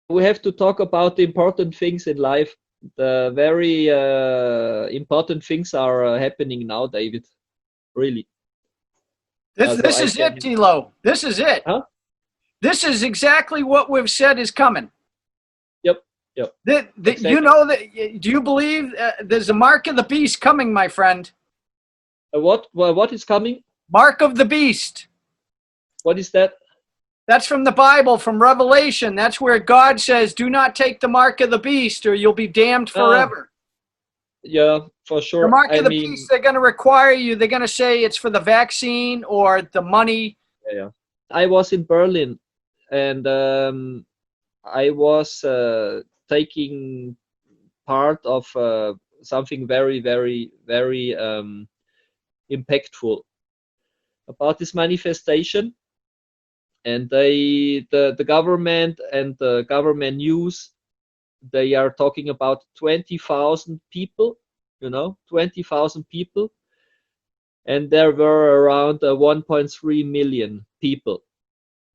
we have to talk about the important things in life. The very important things are happening now, David. Really. Also, This I is it, can. Tilo. This is it. Huh? This is exactly what we've said is coming. Yep. Yep. You Exactly. know that? Do you believe there's a mark of the beast coming, my friend? What? What is coming? Mark of the beast. What is that? That's from the Bible, from Revelation. That's where God says, "Do not take the mark of the beast, or you'll be damned Ah, forever." yeah, for The sure. mark I of the beast, mean, they're going to require you. They're going to say it's for the vaccine or the money. yeah. I was in Berlin, and I was taking part of something very, very, very impactful about this manifestation. And the government and the government news, they are talking about 20,000 people, 20,000 people, and there were around 1.3 million people.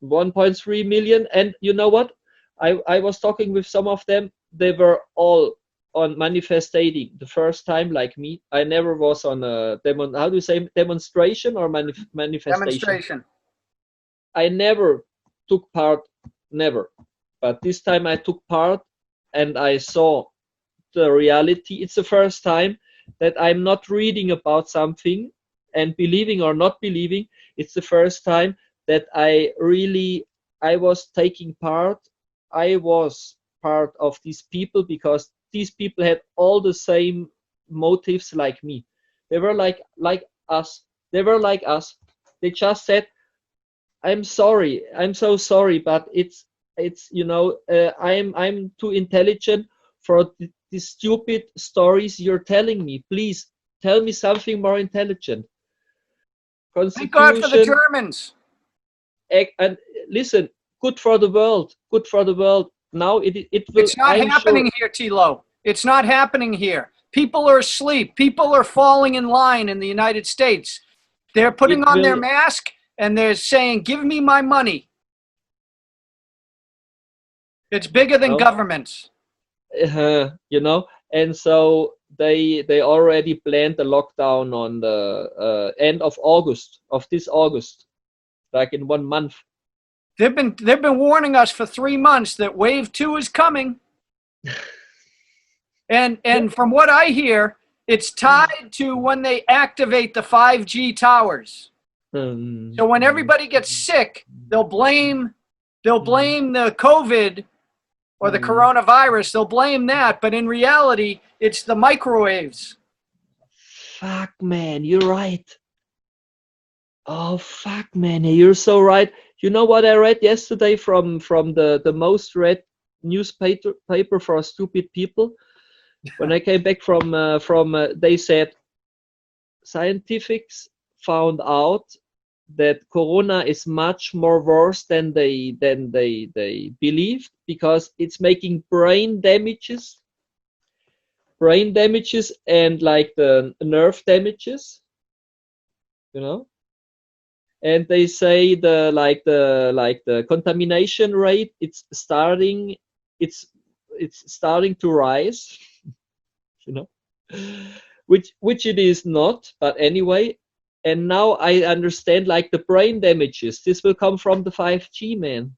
1.3 million, and you know what? I was talking with some of them. They were all on manifesting the first time, like me. I never was on a how do you say, demonstration or manifestation? Demonstration. I never took part, never. But this time I took part, and I saw the reality. It's the first time that I'm not reading about something and believing or not believing. It's the first time that I was taking part. I was part of these people because these people had all the same motives like me. They were like us. They were like us. They just said, I'm sorry, I'm so sorry, but it's I'm too intelligent for the stupid stories you're telling me. Please tell me something more intelligent. Thank God for the Constitution, Germans. and listen, good for the world, good for the world. Now it will, It's not I'm sure. happening here, Tilo. It's not happening here. People are asleep. People are falling in line in the United States. They're putting It on their will. mask and they're saying, "Give me my money." It's bigger than No, governments. you know, and so they already planned the lockdown on the end of August, of this August, like in 1 month. They've been warning us for 3 months that wave two is coming. Yeah. And from what I hear, it's tied to when they activate the 5G towers. So when everybody gets sick, they'll blame the COVID or the coronavirus. They'll blame that, but in reality, it's the microwaves. Fuck, man, you're right. Oh, fuck, man, you're so right. You know what I read yesterday from the most read newspaper paper for stupid people? When I came back from they said scientists found out that corona is much more worse than they believed, because it's making brain damages and like the nerve damages, you know. And they say the contamination rate, it's starting to rise, you know, which it is not, but anyway. And now I understand, like, the brain damages, this will come from the 5G, man.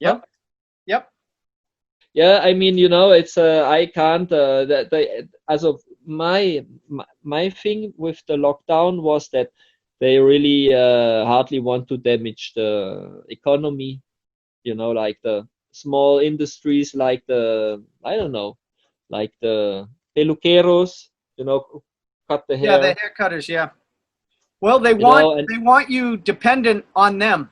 Huh? Yep. Yep. Yeah, I mean, it's I can't as of my thing with the lockdown was that they really hardly want to damage the economy, like the small industries, like the, I don't know, like the peluqueros, cut the Yeah, the hair, hair cutters, yeah. Well, they want and they want you dependent on them.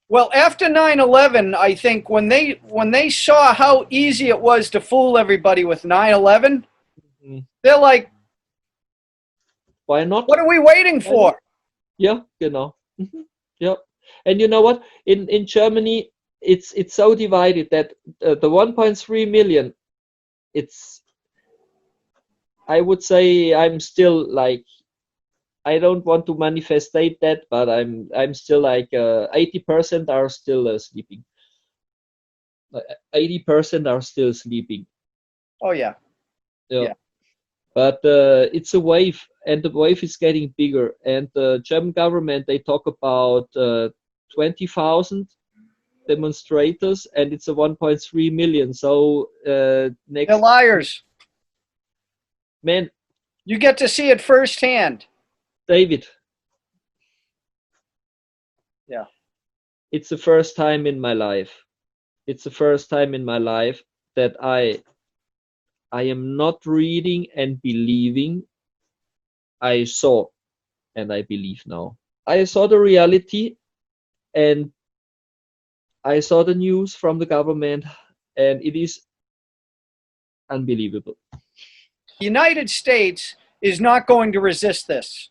Well, after 9/11, I think when they saw how easy it was to fool everybody with 9/11, mm, they're like, why not? "What are we waiting Why not? for?" Yeah, yeah. And you know what? In Germany, it's so divided that the 1.3 million, it's, I would say, I'm still like, I don't want to manifestate that, but I'm still like 80% are still sleeping. 80% are still sleeping. Oh yeah. Yeah. Yeah. But it's a wave, and the wave is getting bigger. And the German government, they talk about 20,000 demonstrators, and it's a 1.3 million. So They're next, liars. man, You get to see it firsthand. David, Yeah. it's the first time in my life. It's the first time in my life that I am not reading and believing. I saw and I believe now. I saw the reality, and I saw the news from the government, and it is unbelievable. The United States is not going to resist this.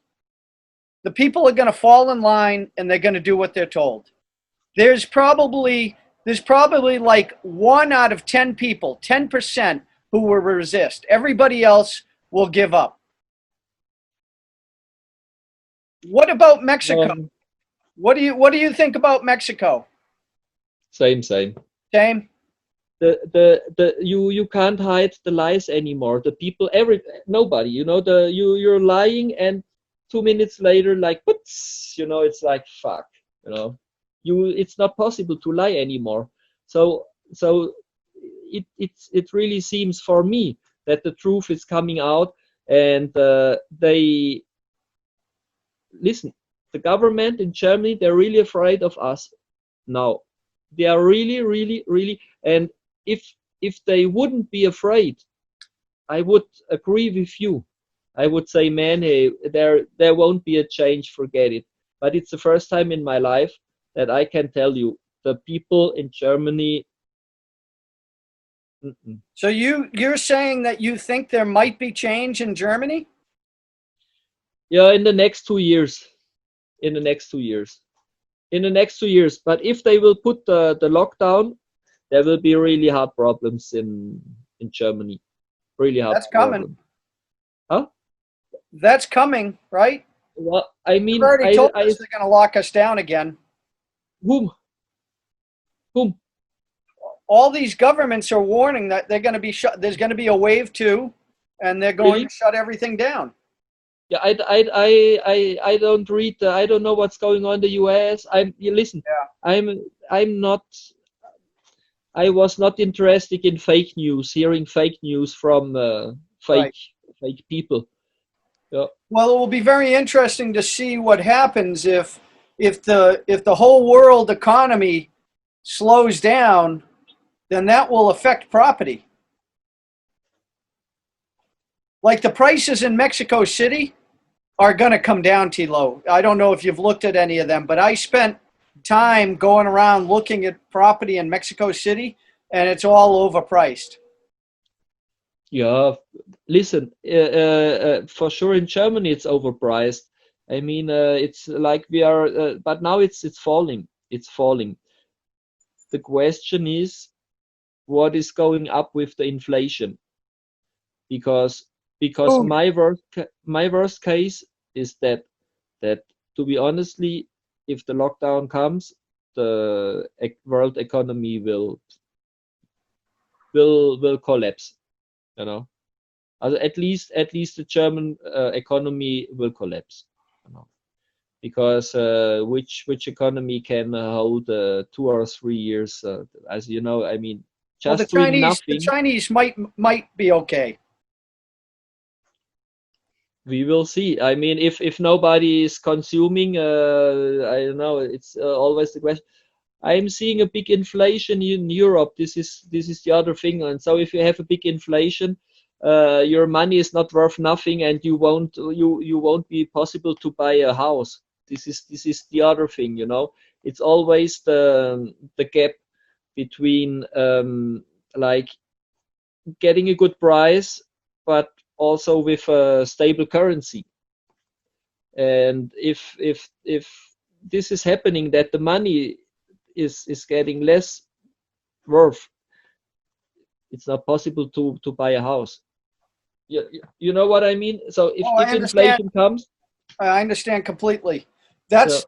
The people are going to fall in line and they're going to do what they're told. There's probably like 1 out of 10 people, 10% who will resist. Everybody else will give up. What about Mexico? What do you think about Mexico? Same. Same? You can't hide the lies anymore. The people, nobody, you're lying, and 2 minutes later, like, putz, it's like fuck, it's not possible to lie anymore. So it really seems for me that the truth is coming out, and they listen. The government in Germany, they're really afraid of us now. They are really, really, really, and if they wouldn't be afraid, I would agree with you. I would say, man, hey, there won't be a change, forget it. But it's the first time in my life that I can tell you the people in Germany. So you're saying that you think there might be change in Germany? Yeah, in the next 2 years. In the next 2 years. But if they will put the lockdown, there will be really hard problems in Germany. Really hard. That's coming. Problem. Huh? That's coming, right? Well, I mean, They've already told us they're going to lock us down again. Whom? All these governments are warning that they're going to be shut. There's going to be a wave 2, and they're going to shut everything down. Yeah, I don't read. I don't know what's going on in the US. Listen. Yeah. I was not interested in fake news. Hearing fake news from fake people. Yeah. Well, it will be very interesting to see what happens if the whole world economy slows down. Then that will affect property. Like the prices in Mexico City are going to come down, T-Lo. I don't know if you've looked at any of them, but I spent time going around looking at property in Mexico City, and it's all overpriced. Yeah, listen, for sure in Germany it's overpriced. I mean, it's like we are, but now it's falling. It's falling. The question is, what is going up with the inflation? Because my worst case is that to be honestly, if the lockdown comes, the world economy will collapse. At least the German economy will collapse. Because which economy can hold 2 or 3 years? As you know, I mean, just doing nothing. The Chinese might be okay. We will see. I mean, if nobody is consuming, I don't know. It's always the question. I'm seeing a big inflation in Europe. This is the other thing. And so if you have a big inflation, your money is not worth nothing, and you won't be possible to buy a house. This is the other thing. It's always the gap between like getting a good price, but also with a stable currency. And if this is happening, that the money is getting less worth, it's not possible to buy a house. You know what I mean? So if inflation comes, I understand completely. That's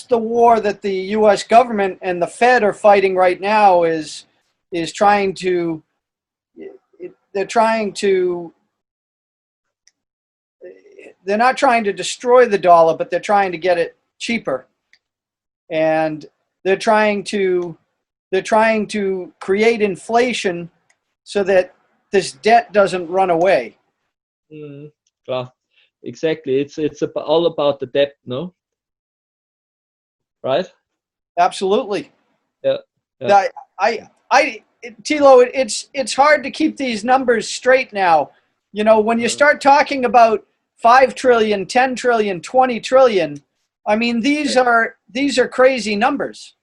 the war that the U.S. government and the Fed are fighting right now. Is is trying to, they're not trying to destroy the dollar, but they're trying to get it cheaper. And they're trying to create inflation so that this debt doesn't run away. Well, exactly. It's all about the debt, no? Right? Absolutely. Yeah. Yeah. Tilo, it's hard to keep these numbers straight now. You know, when you start talking about 5 trillion, 10 trillion, 20 trillion, I mean, these are crazy numbers.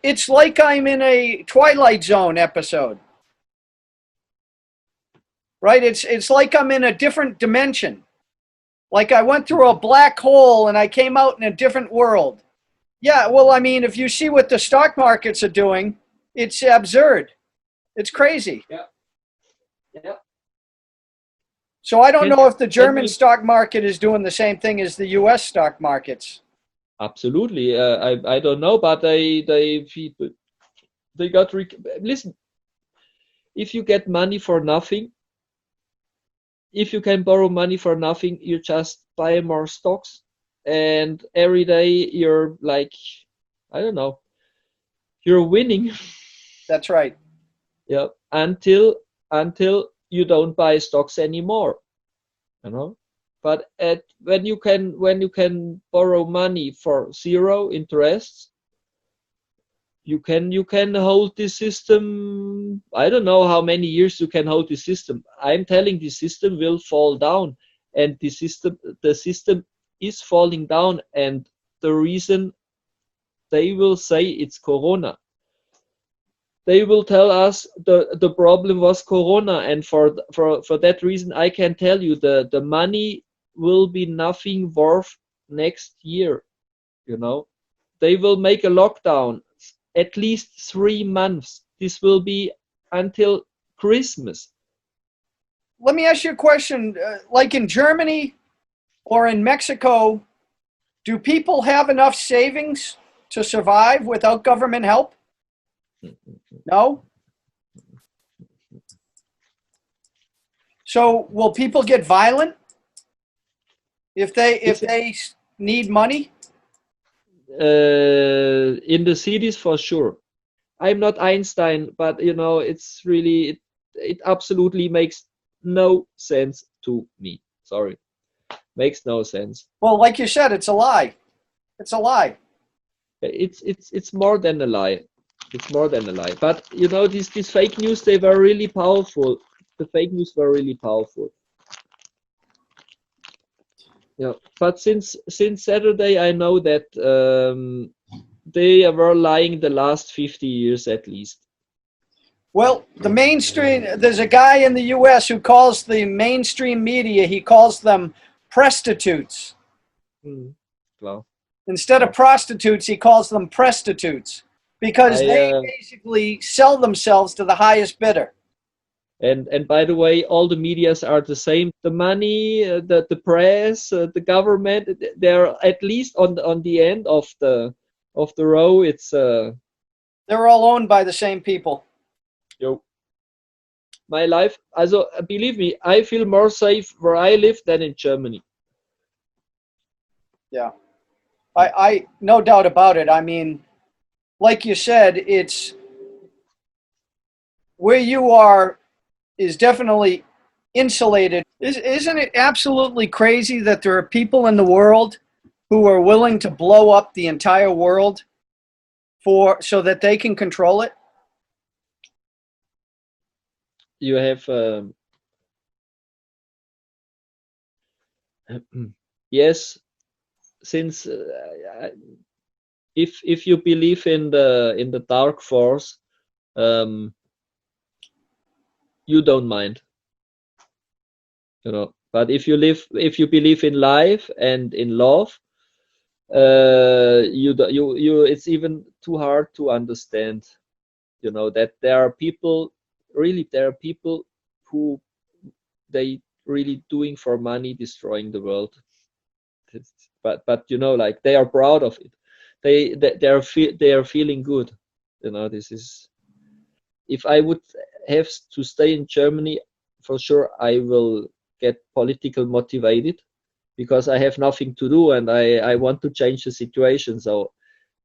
It's like I'm in a Twilight Zone episode. Right? It's like I'm in a different dimension. Like I went through a black hole and I came out in a different world. Yeah, well, I mean, if you see what the stock markets are doing, it's absurd. It's crazy. Yeah. Yeah. So I don't know if the German stock market is doing the same thing as the U.S. stock markets. Absolutely. I don't know, but they got listen. If you get money for nothing, if you can borrow money for nothing, you just buy more stocks, and every day you're like, I don't know, you're winning. That's right. Yeah, until you don't buy stocks anymore, you know. But when you can borrow money for zero interest, you can hold this system. I don't know how many years you can hold this system. I'm telling the system will fall down, and the system is falling down, and the reason they will say it's Corona. They will tell us the problem was Corona, and for that reason I can tell you the money will be nothing worth next year. You know, they will make a lockdown at least 3 months. This will be until Christmas. Let me ask you a question. Like in Germany or in Mexico, do people have enough savings to survive without government help? No? So will people get violent if they need money? In the cities, for sure. I'm not Einstein, but you know, it's really it absolutely makes no sense to me. Sorry, makes no sense. Well, like you said, it's a lie. It's a lie. It's more than a lie. It's more than a lie. But you know, these fake news, they were really powerful. The fake news were really powerful. Yeah, but since Saturday, I know that they were lying the last 50 years at least. Well, the mainstream, there's a guy in the U.S. who calls the mainstream media, he calls them prostitutes. Well, instead of prostitutes, he calls them prostitutes because they basically sell themselves to the highest bidder. And by the way, all the medias are the same. The money, the press, the government, they're at least on the end of the row. It's they're all owned by the same people. Yo, my life. Also, believe me, I feel more safe where I live than in Germany. Yeah, I no doubt about it. I mean, like you said, it's where you are is definitely insulated. Isn't it absolutely crazy that there are people in the world who are willing to blow up the entire world so that they can control it? You have yes, since if you believe in the dark force, you don't mind, you know. But if you believe in life and in love, it's even too hard to understand, you know, that there are people who they really doing for money, destroying the world. But you know, like, they are proud of it. They are feeling good, you know. This is if I would have to stay in Germany, for sure I will get political motivated because I have nothing to do and I want to change the situation. So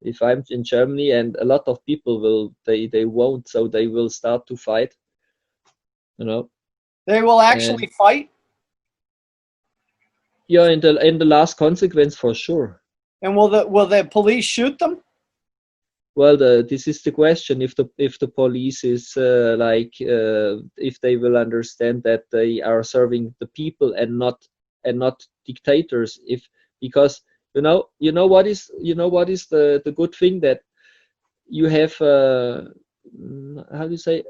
if I'm in Germany, and a lot of people will, they won't, so they will start to fight, you know. They will And actually fight. yeah, in the last consequence, for sure. And will the police shoot them? Well, this is the question. If the police is if they will understand that they are serving the people and not dictators. If because what is the good thing, that you have how do you say,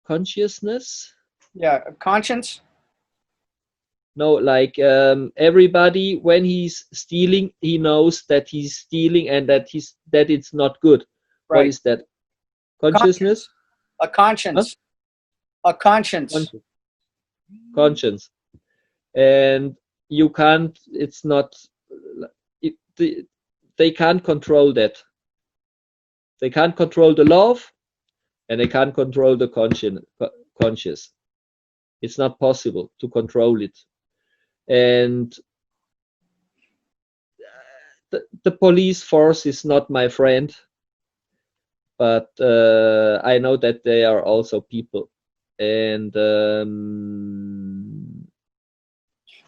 consciousness? Yeah, conscience. No, like everybody, when he's stealing, he knows that he's stealing and that it's not good. What Right. is that? Consciousness? A conscience. Huh? A conscience. Conscience. And you can't. It's not. They can't control that. They can't control the love, and they can't control the conscious. It's not possible to control it. And the police force is not my friend, but I know that they are also people. And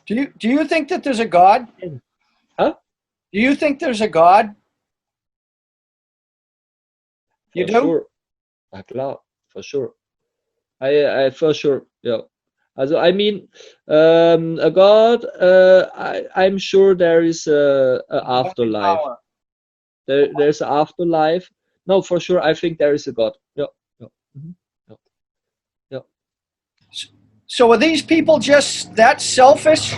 do you think that there's a God? huh? Do you think there's a God? You do? Sure. Klar, for sure. I for sure, yeah. Also, I mean, a God, I'm sure there is a afterlife. There's an afterlife. No, for sure, I think there is a God. Yeah, yeah. Mm-hmm. Yeah. Yeah. So are these people just that selfish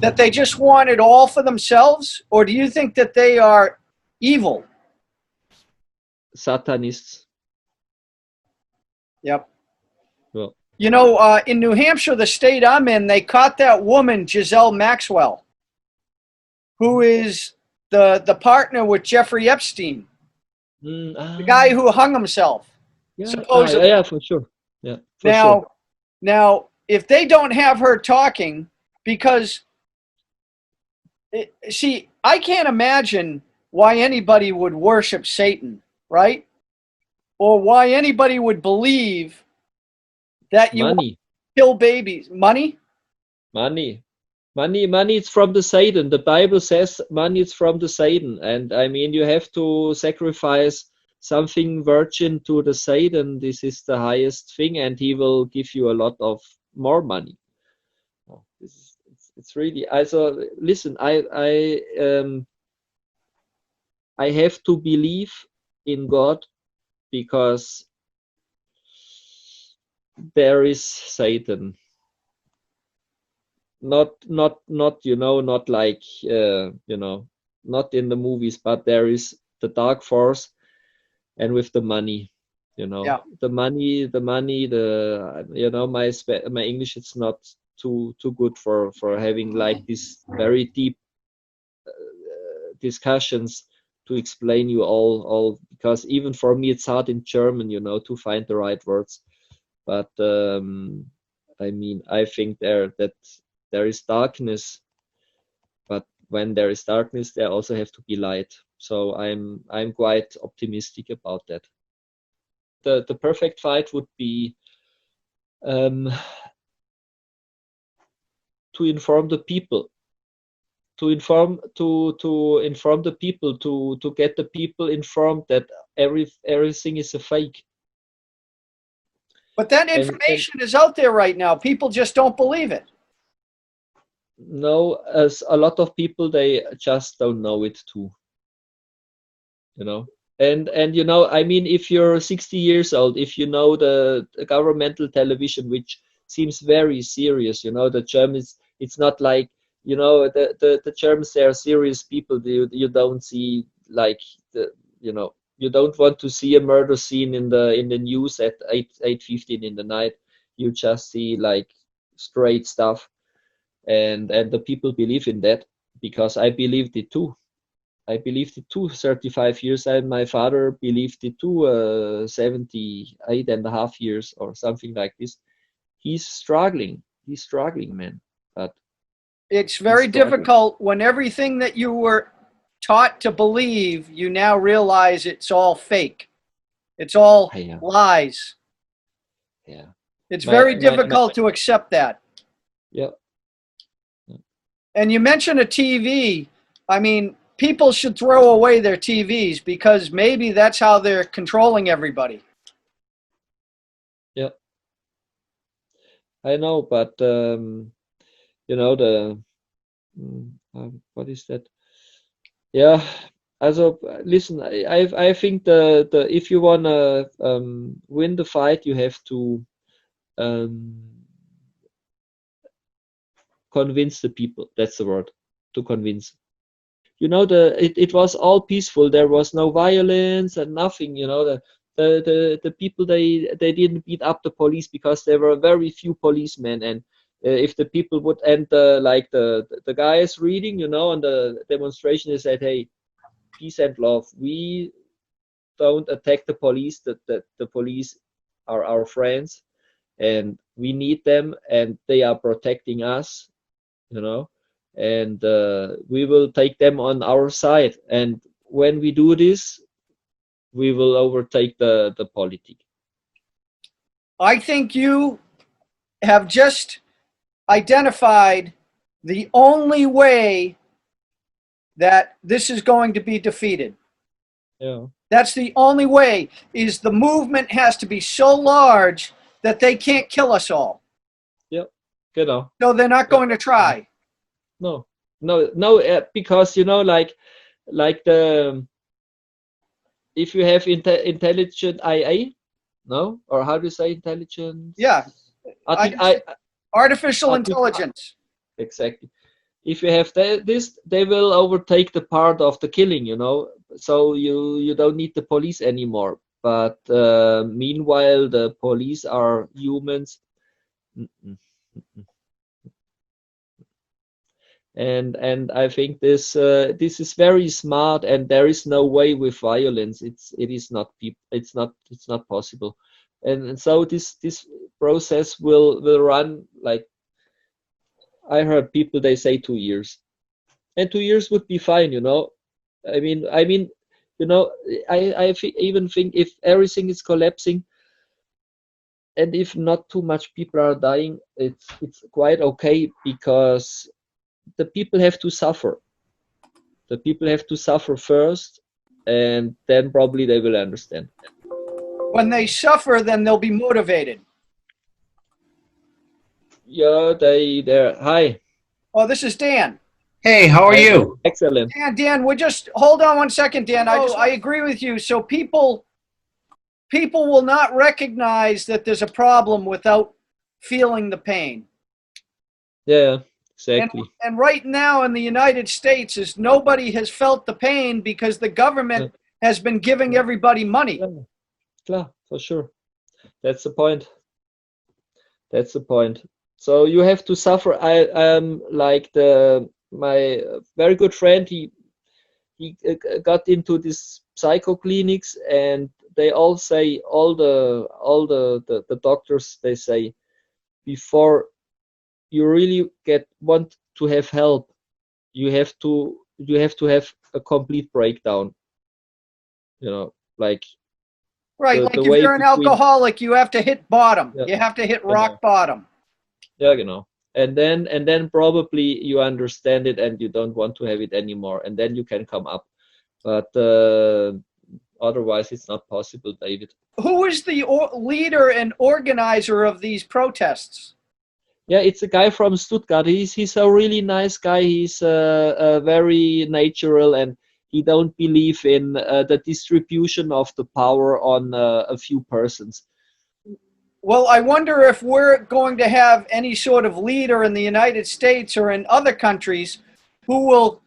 that they just want it all for themselves? Or do you think that they are evil? Satanists. Yep. Well, you know, in New Hampshire, the state I'm in, they caught that woman, Giselle Maxwell, who is the partner with Jeffrey Epstein, the guy who hung himself, supposedly. Yeah, for sure. Yeah, for sure. Now, if they don't have her talking, because, see, I can't imagine why anybody would worship Satan, right? Or why anybody would believe that you kill babies. Money? Money. It's from the Satan. The Bible says money is from the Satan. And I mean, you have to sacrifice something virgin to the Satan. This is the highest thing, and he will give you a lot of more money. It's really, also, listen, I have to believe in God, because there is Satan. Not not like not in the movies, but there is the dark force, and with the money, Yeah. the money, my English, it's not too good for having like this very deep discussions to explain you all, because even for me it's hard in German, to find the right words. But I mean, I think that there is darkness, but when there is darkness, there also have to be light. So I'm quite optimistic about that. The perfect fight would be to inform the people, to inform the people, to get the people informed that everything is a fake. But that information is out there right now. People just don't believe it. No, as a lot of people, they just don't know it too. And I mean, if you're 60 years old, if you know the governmental television, which seems very serious, the Germans, it's not like, the Germans, they are serious people. You don't see like you don't want to see a murder scene in the news at 8:15 in the night. You just see like straight stuff, and the people believe in that, because I believed it too. I believed it too, 35 years, and my father believed it too, 78.5 years or something like this. He's struggling. He's struggling, man. But It's he's very struggling. difficult when everything that you were taught to believe, you now realize it's all fake. It's all Yeah. lies. Yeah. It's very difficult to accept that. Yeah. And you mentioned a TV. I mean, people should throw away their TVs because maybe that's how they're controlling everybody. Yeah. I know, but you know the what is that? Yeah. Also, listen, I think the if you wanna win the fight, you have to um, convince the people. That's the word, to convince. You know, it was all peaceful. There was no violence and nothing. You know, the people, they didn't beat up the police because there were very few policemen. And if the people would end like the guys reading, you know, on the demonstration, they said, hey, peace and love. We don't attack the police. The police are our friends, and we need them, and they are protecting us, you know, and we will take them on our side. And when we do this, we will overtake the politic. I think you have just identified the only way that this is going to be defeated. Yeah. That's the only way, is the movement has to be so large that they can't kill us all. Yeah. Genau. So they're not going to try. No, no, no, because you know, like the if you have intelligent IA, no, or how do you say intelligence? Yeah. Artificial intelligence. Exactly. If you have this, they will overtake the part of the killing, you know. So you don't need the police anymore. But meanwhile, the police are humans. Mm-mm. And I think this is very smart, and there is no way with violence. It's not possible, and so this process will run like I heard people they say 2 years, and 2 years would be fine, you know. I mean, you know, even think if everything is collapsing, and if not too much people are dying, it's quite okay because the people have to suffer. The people have to suffer first, and then probably they will understand. When they suffer, then they'll be motivated. Yeah, they're hi. Oh, this is Dan. Hey, how are Hi, you? excellent. Dan, we just hold on one second, Dan. I agree with you. So people will not recognize that there's a problem without feeling the pain. Yeah, exactly. And right now in the United States is nobody has felt the pain because the government has been giving everybody money. Yeah, klar, for sure. That's the point. That's the point. So you have to suffer. I like my very good friend. He got into this psycho clinics, and they all say the doctors, they say, before you really want to have help, you have to have a complete breakdown, you know, like Right, the like if way you're an between. alcoholic, you have to hit bottom. Yeah, You have to hit genau. rock bottom. Yeah, genau. And then probably you understand it and you don't want to have it anymore, and then you can come up. But otherwise, it's not possible, David. Who is the leader and organizer of these protests? Yeah, it's a guy from Stuttgart. He's a really nice guy. He's very natural, and he don't believe in the distribution of the power on a few persons. Well, I wonder if we're going to have any sort of leader in the United States or in other countries who will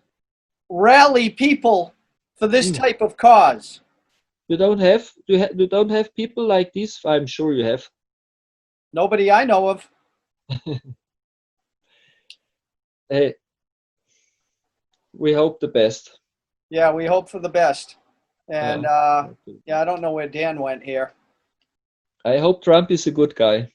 rally people for this type of cause. You don't have people like this? I'm sure you have. Nobody I know of. Hey, we hope the best. Yeah, we hope for the best. And Yeah. yeah, I don't know where Dan went here. I hope Trump is a good guy.